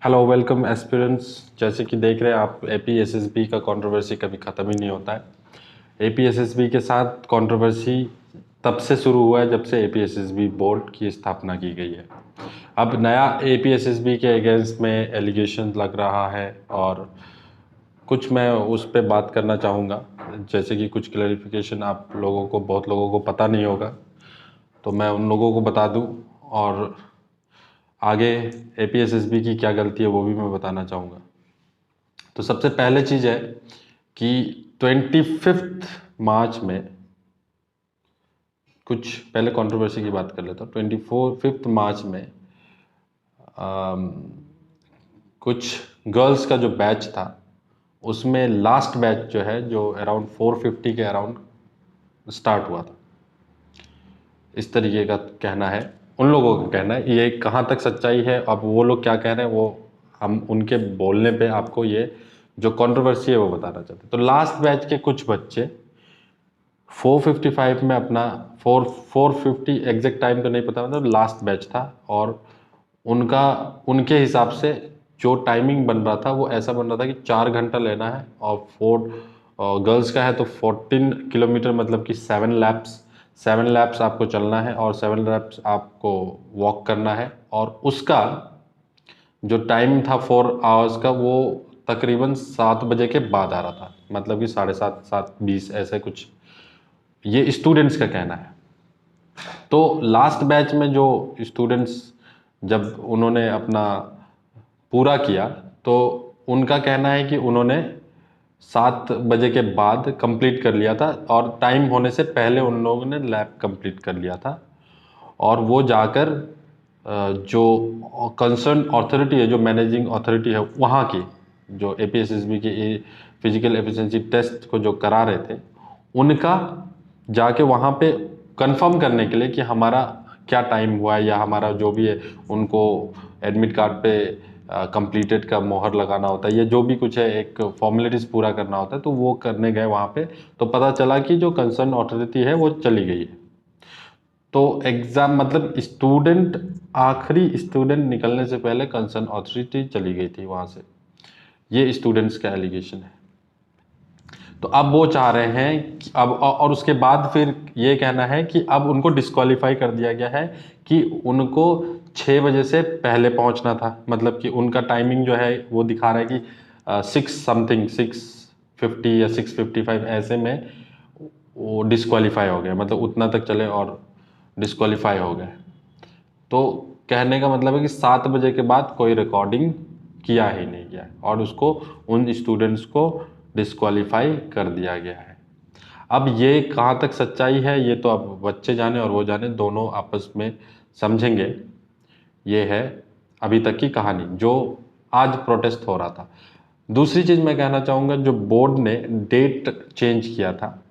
Hello welcome aspirants. जैसे कि देख रहे हैं आप, एपीएसएसबी का कंट्रोवर्सी कभी ख़त्म ही नहीं होता है। एपीएसएसबी के साथ कंट्रोवर्सी तब से शुरू हुआ है जब से एपीएसएसबी बोर्ड की स्थापना की गई है। अब नया एपीएसएसबी के अगेंस्ट में एलिगेशन लग रहा है और कुछ मैं उस पर बात करना चाहूँगा। जैसे कि कुछ क्लैरिफिकेशन आप लोगों को, बहुत लोगों को पता नहीं होगा, तो मैं उन लोगों को बता दूँ और आगे एपीएसएसबी की क्या गलती है वो भी मैं बताना चाहूँगा। तो सबसे पहले चीज़ है कि 25 मार्च में, कुछ पहले कंट्रोवर्सी की बात कर लेता हूँ। 25 मार्च में कुछ गर्ल्स का जो बैच था उसमें लास्ट बैच जो है, जो अराउंड 450 के अराउंड स्टार्ट हुआ था, इस तरीके का कहना है। उन लोगों का कहना है, ये कहाँ तक सच्चाई है, अब वो लोग क्या कह रहे हैं वो हम उनके बोलने पे आपको ये जो कंट्रोवर्सी है वो बताना चाहते हैं। तो लास्ट बैच के कुछ बच्चे 455 में अपना 450 एग्जैक्ट टाइम तो नहीं पता, मतलब लास्ट बैच था, और उनका उनके हिसाब से जो टाइमिंग बन रहा था वो ऐसा बन रहा था कि 4 घंटा लेना है, और गर्ल्स का है तो 14 किलोमीटर, मतलब कि 7 लैप्स आपको चलना है और 7 लैप्स आपको वॉक करना है। और उसका जो टाइम था 4 आवर्स का, वो तकरीबन 7 बजे के बाद आ रहा था, मतलब कि 7:30 7:20 ऐसे कुछ, ये स्टूडेंट्स का कहना है। तो लास्ट बैच में जो स्टूडेंट्स, जब उन्होंने अपना पूरा किया, तो उनका कहना है कि उन्होंने 7 बजे के बाद कंप्लीट कर लिया था, और टाइम होने से पहले उन लोगों ने लैब कंप्लीट कर लिया था। और वो जाकर जो कंसर्न अथॉरिटी है, जो मैनेजिंग अथॉरिटी है वहाँ की, जो एपीएसएसबी के फिजिकल एफिशिएंसी टेस्ट को जो करा रहे थे, उनका जाके वहाँ पे कंफर्म करने के लिए कि हमारा क्या टाइम हुआ है या हमारा जो भी है, उनको एडमिट कार्ड पे कंप्लीटेड का मोहर लगाना होता है, या जो भी कुछ है, एक फॉर्मेलिटीज़ पूरा करना होता है, तो वो करने गए वहाँ पे। तो पता चला कि जो कंसर्न अथॉरिटी है वो चली गई है। तो एग्ज़ाम, मतलब स्टूडेंट, आखिरी स्टूडेंट निकलने से पहले कंसर्न अथॉरिटी चली गई थी वहाँ से। ये स्टूडेंट्स का एलिगेशन है। तो अब वो चाह रहे हैं कि अब, और उसके बाद फिर ये कहना है कि अब उनको डिस्क्वालीफाई कर दिया गया है कि उनको 6 बजे से पहले पहुंचना था, मतलब कि उनका टाइमिंग जो है वो दिखा रहा है कि 6 या 6:55 ऐसे में वो डिस्क्वालीफाई हो गए, मतलब उतना तक चले और डिस्क्वालीफाई हो गए। तो कहने का मतलब है कि 7 बजे के बाद कोई रिकॉर्डिंग किया ही नहीं गया, और उसको, उन स्टूडेंट्स को डिस्क्वालीफाई कर दिया गया है। अब ये कहाँ तक सच्चाई है ये तो अब बच्चे जाने और वो जाने, दोनों आपस में समझेंगे। ये है अभी तक की कहानी जो आज प्रोटेस्ट हो रहा था। दूसरी चीज़ मैं कहना चाहूँगा, जो बोर्ड ने डेट चेंज किया था,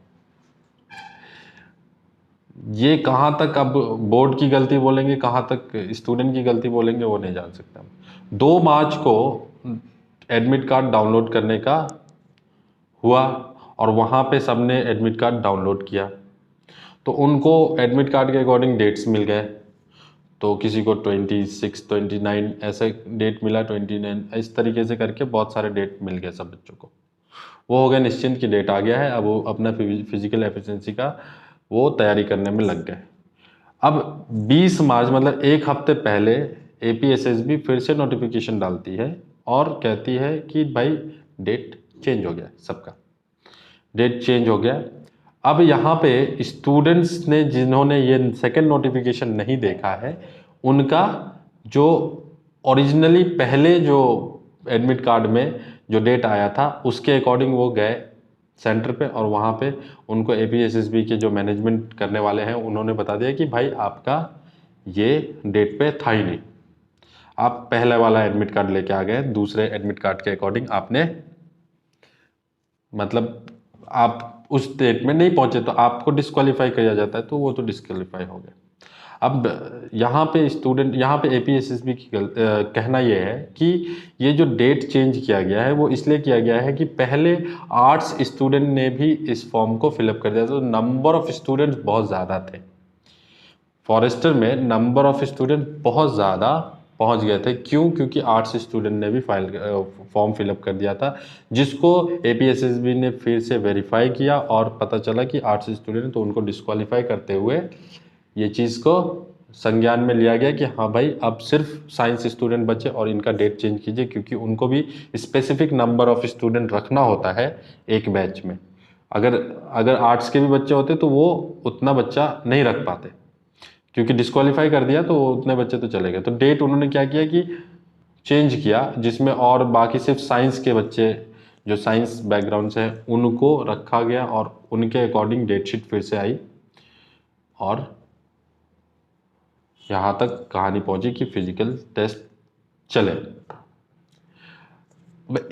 ये कहाँ तक अब बोर्ड की गलती बोलेंगे, कहाँ तक स्टूडेंट की गलती बोलेंगे, वो नहीं जान सकता। 2 मार्च को एडमिट कार्ड डाउनलोड करने का हुआ, और वहाँ पे सबने एडमिट कार्ड डाउनलोड किया, तो उनको एडमिट कार्ड के अकॉर्डिंग डेट्स मिल गए। तो किसी को 26, 29 ऐसे डेट मिला, 29, इस तरीके से करके बहुत सारे डेट मिल गए सब बच्चों को। वो हो गया निश्चिंत की डेट आ गया है, अब वो अपना फिजिकल एफिशिएंसी का वो तैयारी करने में लग गए। अब 20 मार्च, मतलब एक हफ्ते पहले, एपीएसएसबी फिर से नोटिफिकेशन डालती है और कहती है कि भाई डेट चेंज हो गया, सबका डेट चेंज हो गया। अब यहाँ पे स्टूडेंट्स ने, जिन्होंने ये सेकंड नोटिफिकेशन नहीं देखा है, उनका जो ओरिजिनली पहले जो एडमिट कार्ड में जो डेट आया था उसके अकॉर्डिंग वो गए सेंटर पे, और वहाँ पे उनको एपीएसएसबी के जो मैनेजमेंट करने वाले हैं उन्होंने बता दिया कि भाई आपका ये डेट पे था ही नहीं, आप पहले वाला एडमिट कार्ड लेके आ गए, दूसरे एडमिट कार्ड के अकॉर्डिंग आपने, मतलब आप उस डेट में नहीं पहुंचे तो आपको डिस्क्वालीफाई किया जाता है, तो वो तो डिस्क्वालीफाई हो गए। अब यहाँ पे स्टूडेंट, यहाँ पे एपीएसएसबी की कहना ये है कि ये जो डेट चेंज किया गया है वो इसलिए किया गया है कि पहले आर्ट्स स्टूडेंट ने भी इस फॉर्म को फिलअप कर दिया, तो नंबर ऑफ स्टूडेंट्स बहुत ज़्यादा थे। फॉरेस्टर में नंबर ऑफ स्टूडेंट बहुत ज़्यादा पहुंच गए थे। क्यों? क्योंकि आर्ट्स स्टूडेंट ने भी फॉर्म फिलअप कर दिया था, जिसको APSSB ने फिर से वेरीफाई किया और पता चला कि आर्ट्स स्टूडेंट, तो उनको डिस्क्वालीफाई करते हुए ये चीज़ को संज्ञान में लिया गया कि हाँ भाई, अब सिर्फ साइंस स्टूडेंट बचे और इनका डेट चेंज कीजिए, क्योंकि उनको भी स्पेसिफिक नंबर ऑफ स्टूडेंट रखना होता है एक बैच में। अगर अगर आर्ट्स के भी बच्चे होते तो वो उतना बच्चा नहीं रख पाते, क्योंकि डिस्क्वालीफाई कर दिया तो उतने बच्चे तो चले गए। तो डेट उन्होंने क्या किया कि चेंज किया, जिसमें और बाकी सिर्फ साइंस के बच्चे जो साइंस बैकग्राउंड से हैं उनको रखा गया और उनके अकॉर्डिंग डेटशीट फिर से आई और यहाँ तक कहानी पहुंची कि फिजिकल टेस्ट चले।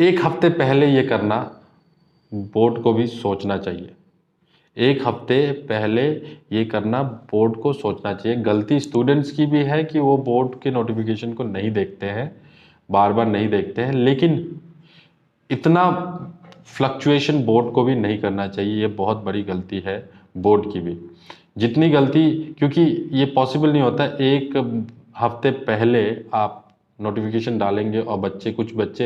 एक हफ्ते पहले ये करना बोर्ड को भी सोचना चाहिए। एक हफ्ते पहले ये करना बोर्ड को सोचना चाहिए। गलती स्टूडेंट्स की भी है कि वो बोर्ड के नोटिफिकेशन को नहीं देखते हैं, बार बार नहीं देखते हैं, लेकिन इतना फ्लक्चुएशन बोर्ड को भी नहीं करना चाहिए। ये बहुत बड़ी गलती है बोर्ड की भी। जितनी गलती, क्योंकि ये पॉसिबल नहीं होता एक हफ्ते पहले आप नोटिफिकेशन डालेंगे और कुछ बच्चे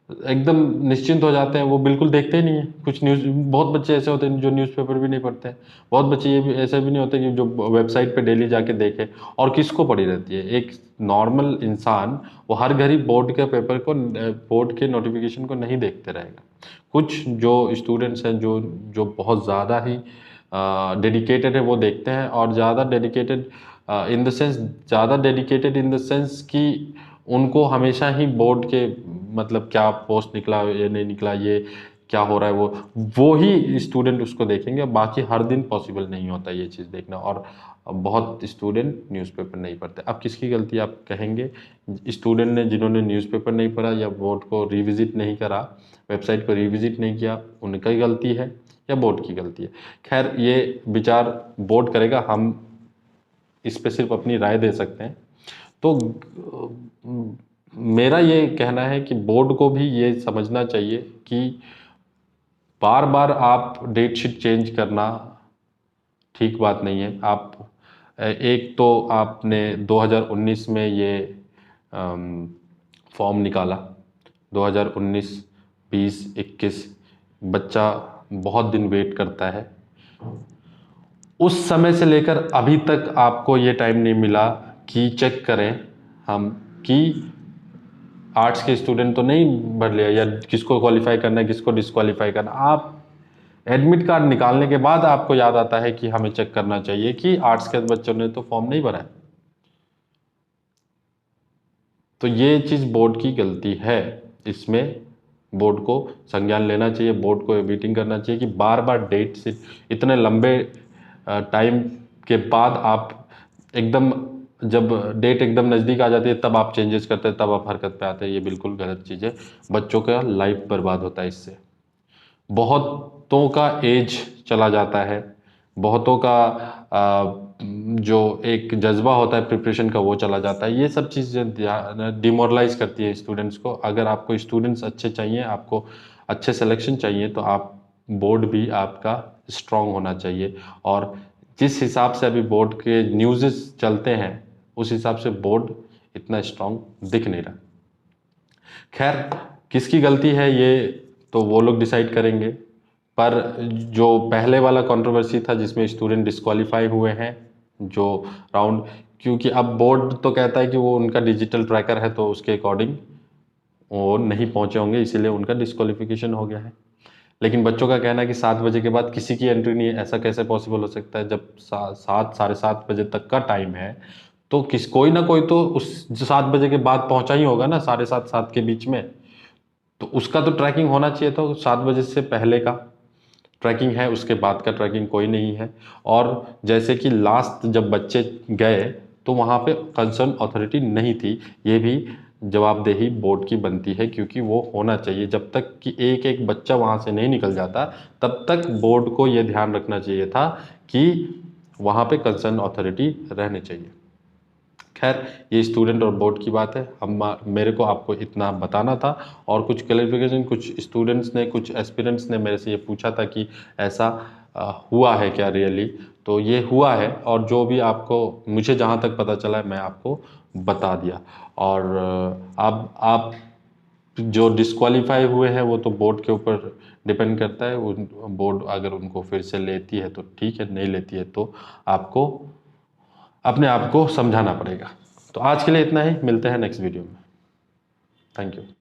एकदम निश्चिंत हो जाते हैं, वो बिल्कुल देखते ही नहीं है कुछ न्यूज़। बहुत बच्चे ऐसे होते हैं जो न्यूज़पेपर भी नहीं पढ़ते हैं। बहुत बच्चे ये भी ऐसे भी नहीं होते कि जो वेबसाइट पे डेली जाके देखे। और किसको पड़ी रहती है? एक नॉर्मल इंसान वो हर घड़ी बोर्ड के पेपर को, बोर्ड के नोटिफिकेशन को नहीं देखते रहेगा। कुछ जो स्टूडेंट्स हैं जो जो बहुत ज़्यादा ही डेडिकेटेड है वो देखते हैं, और ज़्यादा डेडिकेटेड इन द सेंस, ज़्यादा डेडिकेटेड इन द सेंस कि उनको हमेशा ही बोर्ड के मतलब क्या पोस्ट निकला ये नहीं निकला, ये क्या हो रहा है, वो ही स्टूडेंट उसको देखेंगे। बाकी हर दिन पॉसिबल नहीं होता ये चीज़ देखना, और बहुत स्टूडेंट न्यूज़पेपर नहीं पढ़ते। अब किसकी गलती आप कहेंगे? स्टूडेंट ने, जिन्होंने न्यूज़पेपर नहीं पढ़ा या बोर्ड को रिविजिट नहीं करा, वेबसाइट को रिविजिट नहीं किया, उनका ही गलती है या बोर्ड की गलती है? खैर, ये विचार बोर्ड करेगा, हम इस पर सिर्फ अपनी राय दे सकते हैं। तो मेरा ये कहना है कि बोर्ड को भी ये समझना चाहिए कि बार बार आप डेट शीट चेंज करना ठीक बात नहीं है। आप एक तो आपने 2019 में ये फॉर्म निकाला, 2019, 20, 21, बच्चा बहुत दिन वेट करता है। उस समय से लेकर अभी तक आपको ये टाइम नहीं मिला कि चेक करें हम कि आर्ट्स के स्टूडेंट तो नहीं भर लिया, या किसको क्वालिफाई करना है, किसको डिस्क्वालीफाई करना। आप एडमिट कार्ड निकालने के बाद आपको याद आता है कि हमें चेक करना चाहिए कि आर्ट्स के बच्चों ने तो फॉर्म नहीं भरा है। तो ये चीज़ बोर्ड की गलती है। इसमें बोर्ड को संज्ञान लेना चाहिए, बोर्ड को मीटिंग करना चाहिए कि बार बार डेट से इतने लंबे टाइम के बाद आप एकदम, जब डेट एकदम नज़दीक आ जाती है तब आप चेंजेस करते हैं, तब आप हरकत पे आते हैं। ये बिल्कुल गलत चीज़ है। बच्चों का लाइफ बर्बाद होता है इससे। बहुतों का एज चला जाता है, बहुतों का जो एक जज्बा होता है प्रिपरेशन का वो चला जाता है। ये सब चीज़ें डिमोरलाइज करती है स्टूडेंट्स को। अगर आपको स्टूडेंट्स अच्छे चाहिए, आपको अच्छे सिलेक्शन चाहिए, तो आप बोर्ड भी आपका स्ट्रांग होना चाहिए। और जिस हिसाब से अभी बोर्ड के न्यूज़ चलते हैं उस हिसाब से बोर्ड इतना स्ट्रांग दिख नहीं रहा। खैर, किसकी गलती है ये तो वो लोग डिसाइड करेंगे। पर जो पहले वाला कंट्रोवर्सी था जिसमें स्टूडेंट डिस्क्वालीफाई हुए हैं, जो राउंड, क्योंकि अब बोर्ड तो कहता है कि वो उनका डिजिटल ट्रैकर है तो उसके अकॉर्डिंग वो नहीं पहुंचे होंगे, इसीलिए उनका डिस्क्वालिफिकेशन हो गया है। लेकिन बच्चों का कहना है कि 7 बजे के बाद किसी की एंट्री नहीं है। ऐसा कैसे पॉसिबल हो सकता है? जब 7, साढ़े 7 बजे तक का टाइम है तो कोई ना कोई तो उस 7 बजे के बाद पहुंचा ही होगा ना, 7:30 7 के बीच में। तो उसका तो ट्रैकिंग होना चाहिए था। 7 बजे से पहले का ट्रैकिंग है, उसके बाद का ट्रैकिंग कोई नहीं है। और जैसे कि लास्ट जब बच्चे गए तो वहाँ पे कंसर्न अथॉरिटी नहीं थी। ये भी जवाबदेही बोर्ड की बनती है, क्योंकि वो होना चाहिए। जब तक कि एक एक बच्चा वहाँ से नहीं निकल जाता तब तक बोर्ड को ये ध्यान रखना चाहिए था कि वहाँ पे कंसर्न अथॉरिटी रहने चाहिए। खैर, ये स्टूडेंट और बोर्ड की बात है। मेरे को आपको इतना बताना था। और कुछ क्लैरिफिकेशन, कुछ स्टूडेंट्स ने, कुछ एस्पिरेंट्स ने मेरे से ये पूछा था कि ऐसा हुआ है क्या रियली। तो ये हुआ है, और जो भी आपको, मुझे जहाँ तक पता चला है मैं आपको बता दिया। और अब आप जो डिस्क्वालीफाई हुए हैं वो तो बोर्ड के ऊपर डिपेंड करता है। उन बोर्ड अगर उनको फिर से लेती है तो ठीक है, नहीं लेती है तो आपको अपने आप को समझाना पड़ेगा। तो आज के लिए इतना ही, मिलते हैं नेक्स्ट वीडियो में। Thank you.